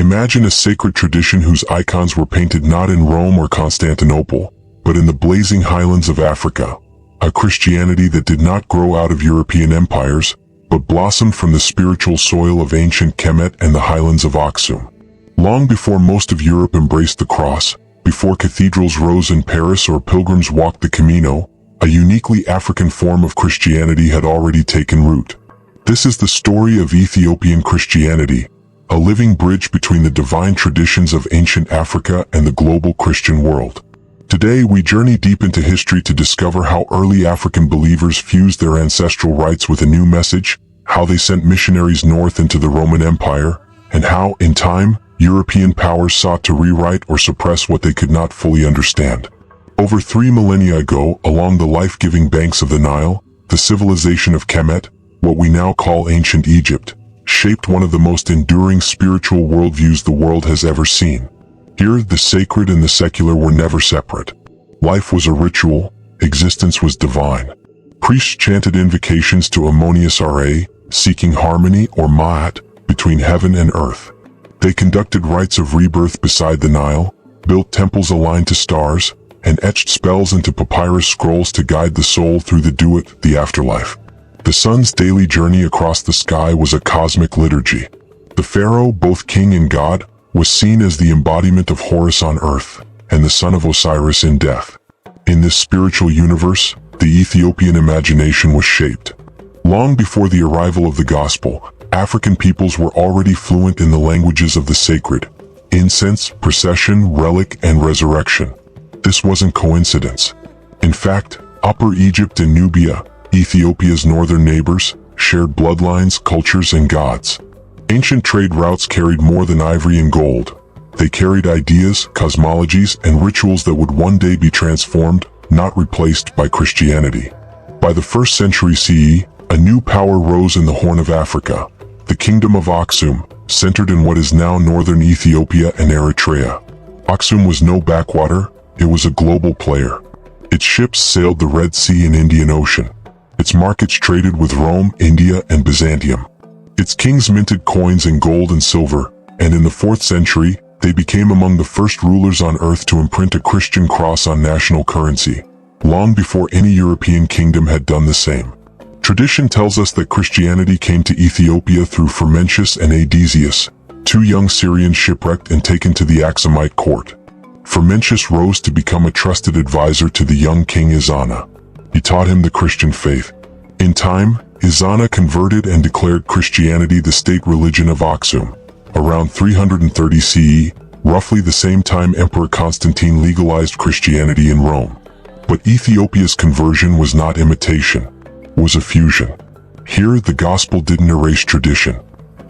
Imagine a sacred tradition whose icons were painted not in Rome or Constantinople, but in the blazing highlands of Africa. A Christianity that did not grow out of European empires, but blossomed from the spiritual soil of ancient Kemet and the highlands of Aksum. Long before most of Europe embraced the cross, before cathedrals rose in Paris or pilgrims walked the Camino, a uniquely African form of Christianity had already taken root. This is the story of Ethiopian Christianity, a living bridge between the divine traditions of ancient Africa and the global Christian world. Today we journey deep into history to discover how early African believers fused their ancestral rites with a new message, how they sent missionaries north into the Roman Empire, and how, in time, European powers sought to rewrite or suppress what they could not fully understand. Over 3 millennia ago, along the life-giving banks of the Nile, the civilization of Kemet, what we now call ancient Egypt, shaped one of the most enduring spiritual worldviews the world has ever seen. Here, the sacred and the secular were never separate. Life was a ritual, existence was divine. Priests chanted invocations to Ammonius Ra, seeking harmony or Ma'at between heaven and earth. They conducted rites of rebirth beside the Nile, built temples aligned to stars, and etched spells into papyrus scrolls to guide the soul through the duat, the afterlife. The sun's daily journey across the sky was a cosmic liturgy. The pharaoh, both king and god, was seen as the embodiment of Horus on earth, and the son of Osiris in death. In this spiritual universe, the Ethiopian imagination was shaped. Long before the arrival of the gospel, African peoples were already fluent in the languages of the sacred: incense, procession, relic, and resurrection. This wasn't coincidence. In fact, Upper Egypt and Nubia, Ethiopia's northern neighbors, shared bloodlines, cultures, and gods. Ancient trade routes carried more than ivory and gold. They carried ideas, cosmologies, and rituals that would one day be transformed, not replaced, by Christianity. By the 1st century CE, a new power rose in the Horn of Africa, the Kingdom of Aksum, centered in what is now northern Ethiopia and Eritrea. Aksum was no backwater, it was a global player. Its ships sailed the Red Sea and Indian Ocean. Its markets traded with Rome, India, and Byzantium. Its kings minted coins in gold and silver, and in the 4th century, they became among the first rulers on earth to imprint a Christian cross on national currency, long before any European kingdom had done the same. Tradition tells us that Christianity came to Ethiopia through Frumentius and Adesius, 2 young Syrians shipwrecked and taken to the Axumite court. Frumentius rose to become a trusted advisor to the young king Izana. He taught him the Christian faith. In time, Izana converted and declared Christianity the state religion of Aksum. Around 330 CE, roughly the same time Emperor Constantine legalized Christianity in Rome. But Ethiopia's conversion was not imitation, it was a fusion. Here, the gospel didn't erase tradition,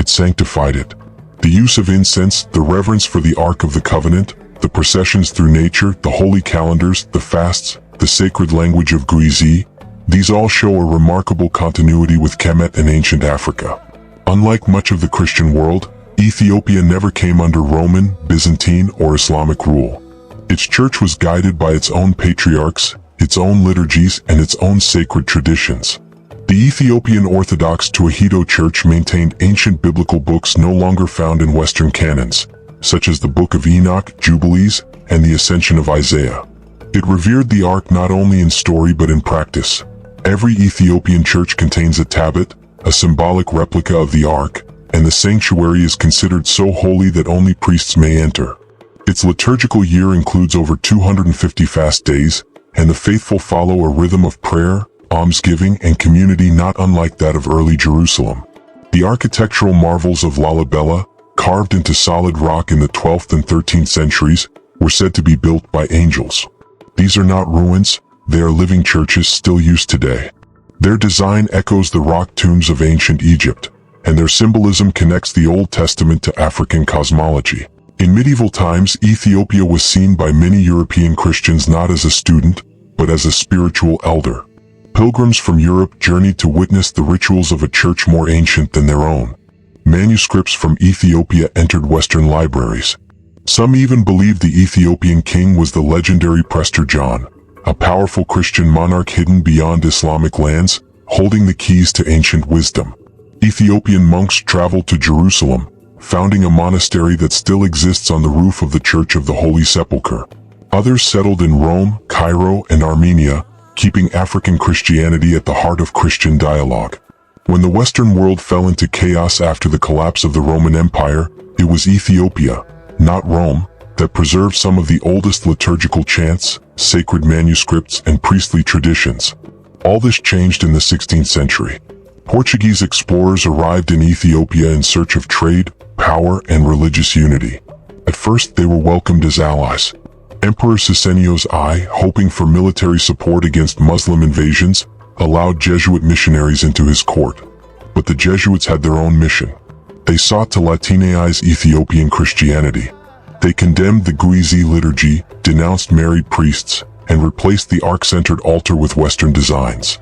it sanctified it. The use of incense, the reverence for the Ark of the Covenant, the processions through nature, the holy calendars, the fasts, the sacred language of Grizi, these all show a remarkable continuity with Kemet and ancient Africa. Unlike much of the Christian world, Ethiopia never came under Roman, Byzantine, or Islamic rule. Its church was guided by its own patriarchs, its own liturgies, and its own sacred traditions. The Ethiopian Orthodox Tewahedo Church maintained ancient biblical books no longer found in Western canons, such as the Book of Enoch, Jubilees, and the Ascension of Isaiah. It revered the Ark not only in story but in practice. Every Ethiopian church contains a tablet, a symbolic replica of the Ark, and the sanctuary is considered so holy that only priests may enter. Its liturgical year includes over 250 fast days, and the faithful follow a rhythm of prayer, almsgiving, and community not unlike that of early Jerusalem. The architectural marvels of Lalibela, carved into solid rock in the 12th and 13th centuries, were said to be built by angels. These are not ruins, they are living churches still used today. Their design echoes the rock tombs of ancient Egypt, and their symbolism connects the Old Testament to African cosmology. In medieval times, Ethiopia was seen by many European Christians not as a student, but as a spiritual elder. Pilgrims from Europe journeyed to witness the rituals of a church more ancient than their own. Manuscripts from Ethiopia entered Western libraries. Some even believed the Ethiopian king was the legendary Prester John, a powerful Christian monarch hidden beyond Islamic lands, holding the keys to ancient wisdom. Ethiopian monks traveled to Jerusalem, founding a monastery that still exists on the roof of the Church of the Holy Sepulchre. Others settled in Rome, Cairo, and Armenia, keeping African Christianity at the heart of Christian dialogue. When the Western world fell into chaos after the collapse of the Roman Empire, it was Ethiopia, not Rome, that preserved some of the oldest liturgical chants, sacred manuscripts, and priestly traditions. All this changed in the 16th century. Portuguese explorers arrived in Ethiopia in search of trade, power, and religious unity. At first, they were welcomed as allies. Emperor Sisenio's I, hoping for military support against Muslim invasions, allowed Jesuit missionaries into his court. But the Jesuits had their own mission. They sought to Latinaize Ethiopian Christianity. They condemned the Guizi liturgy, denounced married priests, and replaced the ark-centered altar with Western designs.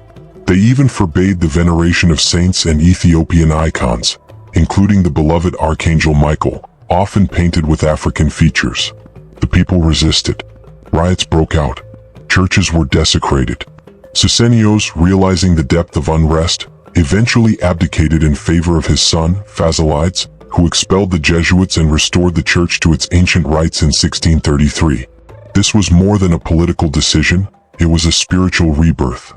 They even forbade the veneration of saints and Ethiopian icons, including the beloved Archangel Michael, often painted with African features. The people resisted. Riots broke out. Churches were desecrated. Sisenios, realizing the depth of unrest, eventually abdicated in favor of his son, Phasilides, who expelled the Jesuits and restored the church to its ancient rites in 1633. This was more than a political decision, it was a spiritual rebirth.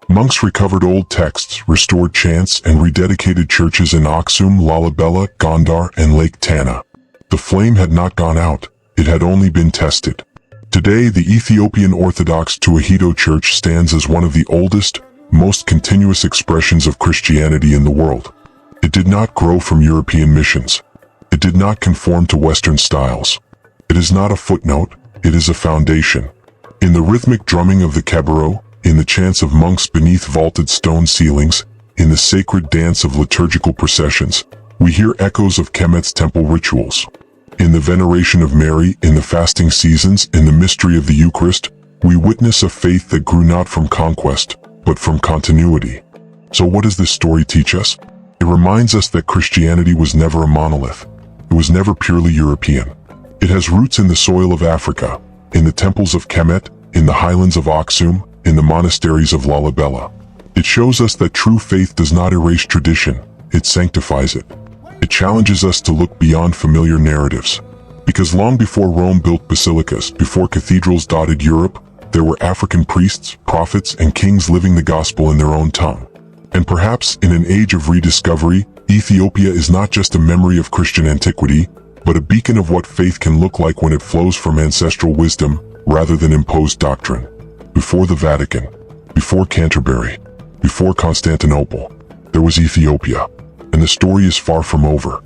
Monks recovered old texts, restored chants, and rededicated churches in Aksum, Lalibela, Gondar, and Lake Tana. The flame had not gone out, it had only been tested. Today, the Ethiopian Orthodox Tewahedo Church stands as one of the oldest, most continuous expressions of Christianity in the world. It did not grow from European missions. It did not conform to Western styles. It is not a footnote, it is a foundation. In the rhythmic drumming of the kebero, in the chants of monks beneath vaulted stone ceilings, in the sacred dance of liturgical processions, we hear echoes of Kemet's temple rituals. In the veneration of Mary, in the fasting seasons, in the mystery of the Eucharist, we witness a faith that grew not from conquest, but from continuity. So what does this story teach us? It reminds us that Christianity was never a monolith. It was never purely European. It has roots in the soil of Africa, in the temples of Kemet, in the highlands of Aksum, in the monasteries of Lalibela. It shows us that true faith does not erase tradition, it sanctifies it. It challenges us to look beyond familiar narratives. Because long before Rome built basilicas, before cathedrals dotted Europe, there were African priests, prophets, and kings living the gospel in their own tongue. And perhaps, in an age of rediscovery, Ethiopia is not just a memory of Christian antiquity, but a beacon of what faith can look like when it flows from ancestral wisdom, rather than imposed doctrine. Before the Vatican, before Canterbury, before Constantinople, there was Ethiopia, and the story is far from over.